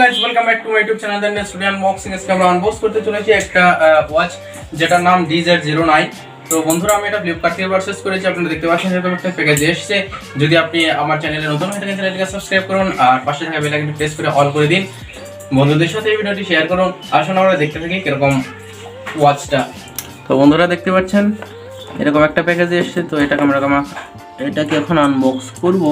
Guys welcome back to my YouTube channel the next video unboxing. আজকে আমরা unbox করতে চলেছি একটা ওয়াচ যেটার নাম DZ09। তো বন্ধুরা আমি এটা ফ্লিপকার্ট থেকে পারচেজ করেছি। আপনারা দেখতে পাচ্ছেন এরকম একটা প্যাকেজ এসেছে। যদি আপনি আমার চ্যানেলে নতুন হয়ে থাকেন চ্যানেলটিকে সাবস্ক্রাইব করুন আর পাশে থাকা বেল আইকনটি প্রেস করে অল করে দিন। বন্ধুদের সাথে এই ভিডিওটি শেয়ার করুন। আসুন আমরা দেখতে থাকি কিরকম ওয়াচটা। তো বন্ধুরা দেখতে পাচ্ছেন এরকম একটা প্যাকেজ এসেছে। তো এটাকে এখন আনবক্স করব।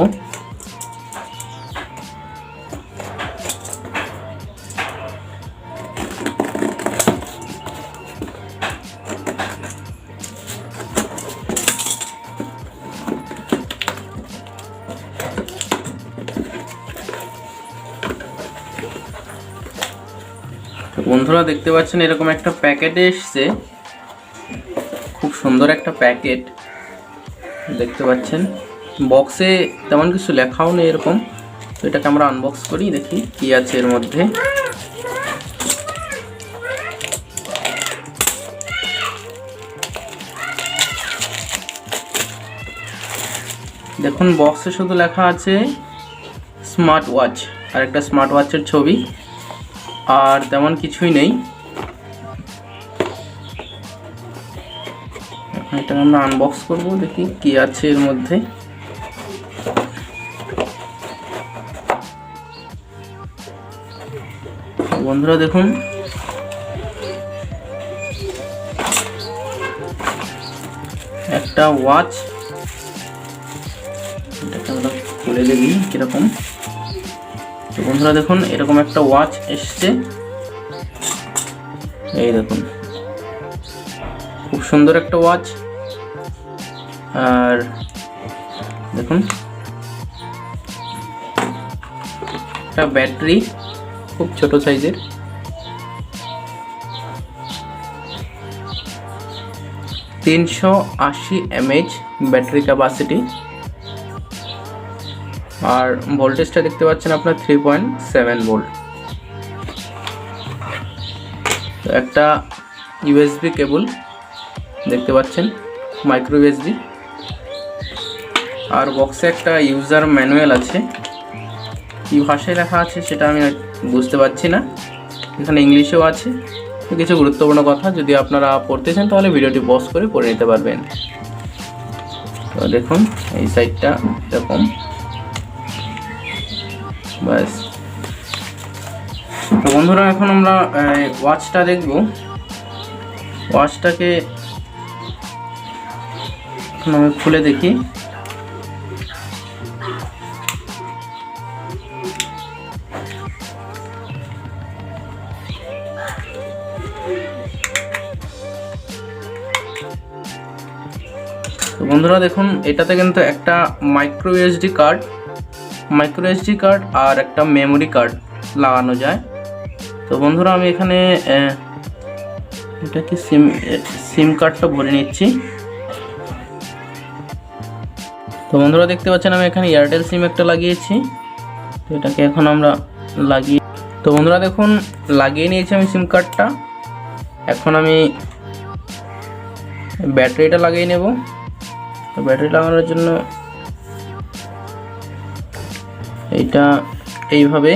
বন্ধুরা দেখতে পাচ্ছেন এরকম একটা প্যাকেট এসেছে, খুব সুন্দর একটা প্যাকেট দেখতে পাচ্ছেন। বক্সে তেমন কিছু লেখাও নেই এরকম। তো এটাকে আমরা আনবক্স করি, দেখি কি আছে এর মধ্যে। দেখুন বক্সে শুধু লেখা আছে স্মার্ট ওয়াচ আর একটা স্মার্ট ওয়াচের ছবি, আর তেমন কিছুই নেই। এটা আমরা আনবক্স করব, দেখি কি আছে এর মধ্যে। বন্ধুরা দেখুন একটা ওয়াচ, এটাকে আমরা খুলে দেখি কিরকম। তো বন্ধুরা দেখুন এরকম একটা ওয়াচ এসছে, এই দেখুন খুব সুন্দর একটা ওয়াচ। আর দেখুন একটা ব্যাটারি খুব ছোট সাইজের, 380 mAh ব্যাটারি ক্যাপাসিটি। আর ভোল্টেজটা দেখতে পাচ্ছেন আপনার 3.7 ভোল্ট। একটা ইউএসবি কেবল দেখতে পাচ্ছেন, মাইক্রো ইউএসবি। আর বক্সে একটা ইউজার ম্যানুয়াল আছে, কি ভাষায় লেখা আছে সেটা আমি বুঝতে পারছি না। এখানে ইংলিশেও আছে। কিছু গুরুত্বপূর্ণ কথা যদি আপনারা পড়তে চান তাহলে ভিডিওটি পজ করে পড়ে নিতে পারবেন। তো দেখুন এই সাইডটা এরকম, বাস। তো বন্ধুরা এখন আমরা ওয়াচটা দেখব। ওয়াচটাকে এখন আমি খুলে দেখি। তো বন্ধুরা দেখুন এটাতে কিন্তু একটা মাইক্রো এসডি কার্ড আর একটা মেমোরি কার্ড লাগানো যায়। তো বন্ধুরা আমি এখানে এটা কি সিম কার্ডটা ভরে নিচ্ছি। তো বন্ধুরা দেখতে পাচ্ছেন আমি এখানে এয়ারটেল সিম একটা লাগিয়েছি। তো এটাকে এখন আমরা তো বন্ধুরা দেখুন লাগিয়ে নিয়েছি আমি সিম কার্ডটা। এখন আমি ব্যাটারিটা লাগিয়ে নেব। তো ব্যাটারি লাগানোর জন্য এইটা এইভাবে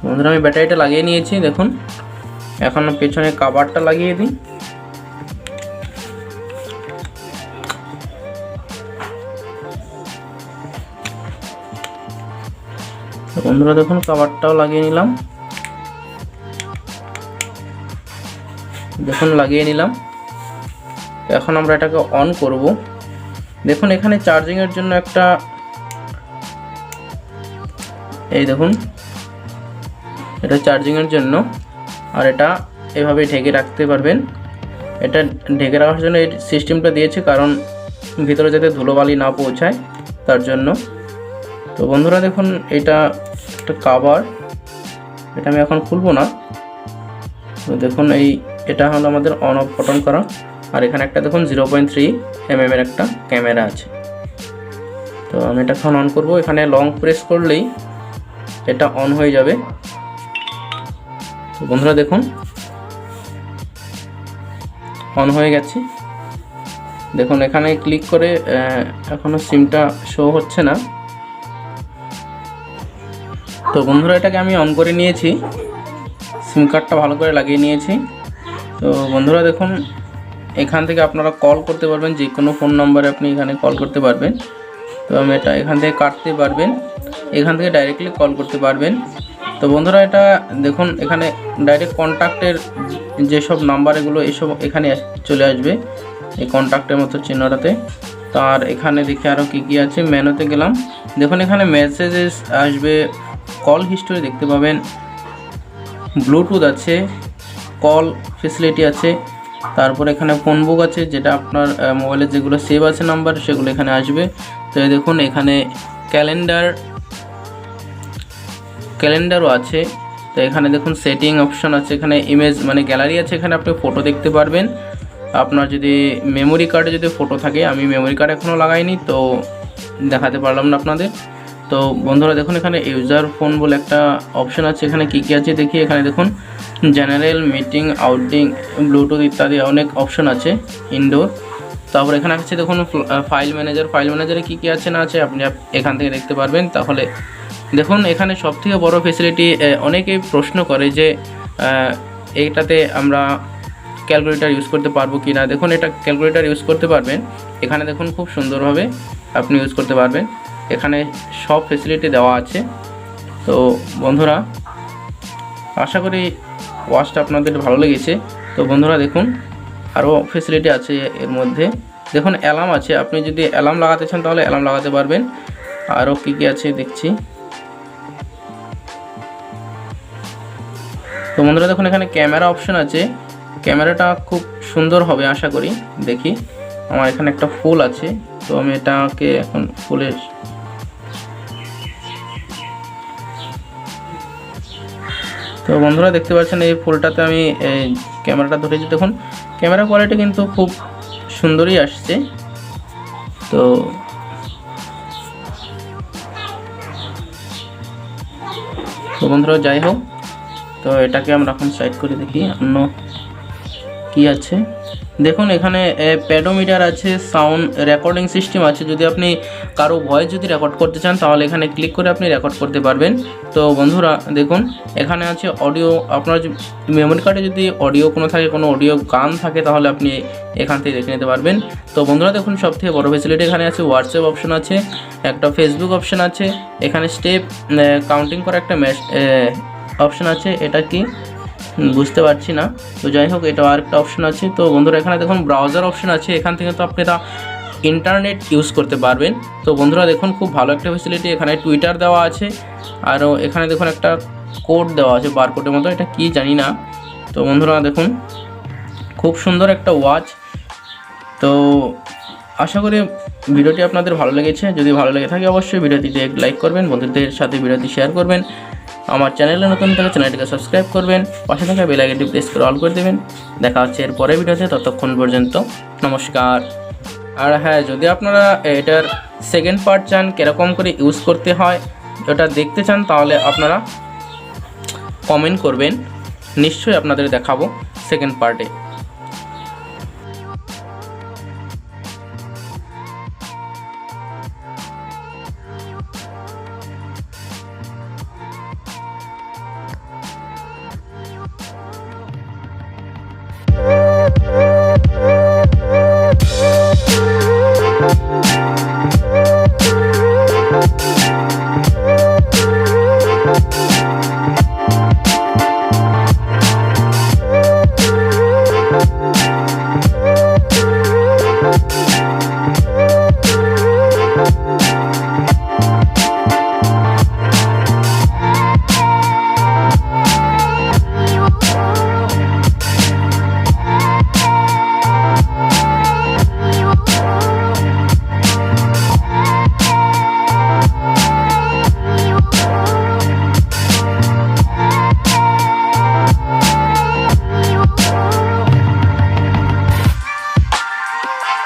বন্ধুরা আমি ব্যাটারিটা লাগিয়ে নিয়েছি। দেখুন এখন পেছনে কভারটা লাগিয়ে দিই। বন্ধুরা দেখুন কভারটাও লাগিয়ে নিলাম। দেখুন লাগিয়ে নিলাম। এখন আমরা এটাকে অন করব। দেখুন এখানে চার্জিং এর জন্য একটা, এই দেখুন এটা চার্জিং এর জন্য। আর এটা এভাবে ঢেকে রাখতে পারবেন। এটা ঢেকে রাখার জন্য এই সিস্টেমটা দিয়েছে, কারণ ভিতরে যাতে ধুলোবালি না পৌঁছায় তার জন্য। তো বন্ধুরা দেখুন এটা একটা কভার, এটা আমি এখন খুলবো না। তো দেখুন এটা হলো আমাদের অন অফ বাটন করা। আর এখানে একটা দেখুন 0.3 mm এর একটা ক্যামেরা আছে। তো আমি এটা এখন অন করব। এখানে লং প্রেস করলেই এটা অন হয়ে যাবে। তো বন্ধুরা দেখুন অন হয়ে গেছে। দেখুন এখানে ক্লিক করে এখনও সিমটা শো হচ্ছে না। তো বন্ধুরা এটাকে আমি অন করে নিয়েছি, সিম কার্ডটা ভালো করে লাগিয়ে নিয়েছি। তো বন্ধুরা দেখুন এখান থেকে আপনারা কল করতে পারবেন, যে কোনো ফোন নম্বরে আপনি এখানে কল করতে পারবেন। তো আমি এটা এখান থেকে কাটতে পারবেন, এখান থেকে ডাইরেক্টলি কল করতে পারবেন। তো বন্ধুরা এটা দেখুন এখানে ডাইরেক্ট কন্ট্যাক্টের যেসব নাম্বার এগুলো এসব এখানে চলে আসবে এই কন্ট্যাক্টের মতো চিহ্নটাতে। তার এখানে দেখি আরও কী কী আছে, মেনুতে গেলাম, দেখুন এখানে মেসেজেস আসবে, কল হিস্টোরি দেখতে পাবেন, ব্লুটুথ আছে, কল ফেসিলিটি আছে, তারপর এখানে ফোন বুক আছে, যেটা আপনার মোবাইলে যেগুলো সেভ আছে নাম্বার সেগুলো এখানে আসবে। তো দেখুন এখানে ক্যালেন্ডারও আছে। তো এখানে দেখুন সেটিং অপশন আছে, এখানে ইমেজ মানে গ্যালারি আছে, এখানে আপনি ফটো দেখতে পারবেন। আপনার যদি মেমোরি কার্ডে যদি ফটো থাকে, আমি মেমোরি কার্ড এখনও লাগাইনি তো দেখাতে পারলাম না আপনাদের। তো বন্ধুরা দেখুন এখানে ইউজার ফোন বলে একটা অপশন আছে, এখানে কী কী আছে দেখি। এখানে দেখুন জেনারেল, মিটিং, আউটিং, ব্লুটুথ ইত্যাদি অনেক অপশন আছে, ইনডোর। তারপর এখানে আছে দেখুন ফাইল ম্যানেজারে কী কী আছে না আছে আপনি এখান থেকে দেখতে পারবেন। তাহলে দেখুন এখানে সবথেকে বড় ফেসিলিটি, অনেকেই প্রশ্ন করে যে এইটাতে আমরা ক্যালকুলেটর ইউজ করতে পারবো কি না। দেখুন এটা ক্যালকুলেটর ইউজ করতে পারবেন, এখানে দেখুন খুব সুন্দরভাবে আপনি ইউজ করতে পারবেন, এখানে সব ফেসিলিটি দেওয়া আছে। তো বন্ধুরা আশা করি ওয়াচটা আপনাদের ভালো লেগেছে। তো বন্ধুরা দেখুন আরও ফেসিলিটি আছে এর মধ্যে, দেখুন অ্যালার্ম আছে, আপনি যদি অ্যালার্ম লাগাতে চান তাহলে অ্যালার্ম লাগাতে পারবেন। আরও কী কী আছে দেখছি। তো বন্ধুরা দেখুন এখানে ক্যামেরা অপশন আছে, ক্যামেরাটা খুব সুন্দর হবে আশা করি। দেখি আমার এখানে একটা ফুল আছে, তো আমি এটাকে এখন ফুলের তো বন্ধুরা দেখতে পাচ্ছেন এই ফুলটাতে আমি ক্যামেরাটা ধরেছি। দেখুন ক্যামেরা কোয়ালিটি কিন্তু খুব সুন্দরই আসছে। তো বন্ধুরা যাই হোক, তো এটাকে আমরা এখন সাইড করে দেখি অন্য কি আছে। দেখুন এখানে প্যাডোমিটার আছে, সাউন্ড রেকর্ডিং সিস্টেম আছে, যদি আপনি কারো ভয়েস যদি রেকর্ড করতে চান তাহলে এখানে ক্লিক করে আপনি রেকর্ড করতে পারবেন। তো বন্ধুরা দেখুন এখানে আছে অডিও, আপনার মেমোরি কার্ডে যদি অডিও কোনো থাকে, কোনো অডিও গান থাকে তাহলে আপনি এখান থেকে দেখে নিতে পারবেন। তো বন্ধুরা দেখুন সবথেকে বড় ফেসিলিটি এখানে আছে, হোয়াটসঅ্যাপ অপশন আছে, একটা ফেসবুক অপশন আছে, এখানে স্টেপ কাউন্টিং করা একটা অপশন আছে, এটা কি বুঝতে পারছি না। তো যাই হোক এটা আরেকটা অপশন আছে। তো বন্ধুরা এখানে দেখুন ব্রাউজার অপশন আছে, এখান থেকে তো আপনারা ইন্টারনেট ইউজ করতে পারবেন। তো বন্ধুরা দেখুন খুব ভালো একটা ফেসিলিটি, এখানে টুইটার দেওয়া আছে, আরও এখানে দেখুন একটা কোড দেওয়া আছে বারকোডের মতো, এটা কি জানি না। তো বন্ধুরা দেখুন খুব সুন্দর একটা ওয়াচ। তো আশা করি ভিডিওটি আপনাদের ভালো লেগেছে, যদি ভালো লেগে থাকে অবশ্যই ভিডিওটিতে লাইক করবেন, বন্ধুদের সাথে ভিডিওটি শেয়ার করবেন, আমার চ্যানেলে নতুন থাকলে চ্যানেলটিকে সাবস্ক্রাইব করবেন, পাশে থাকা বেল আইকনটি প্রেস করে অল করে দেবেন। দেখা হচ্ছে এর পরের ভিডিওতে, ততক্ষণ পর্যন্ত নমস্কার। আর হ্যাঁ, যদি আপনারা এটার সেকেন্ড পার্ট চান কীরকম করে ইউজ করতে হয় ওটা দেখতে চান তাহলে আপনারা কমেন্ট করবেন, নিশ্চয়ই আপনাদের দেখাবো সেকেন্ড পার্টে।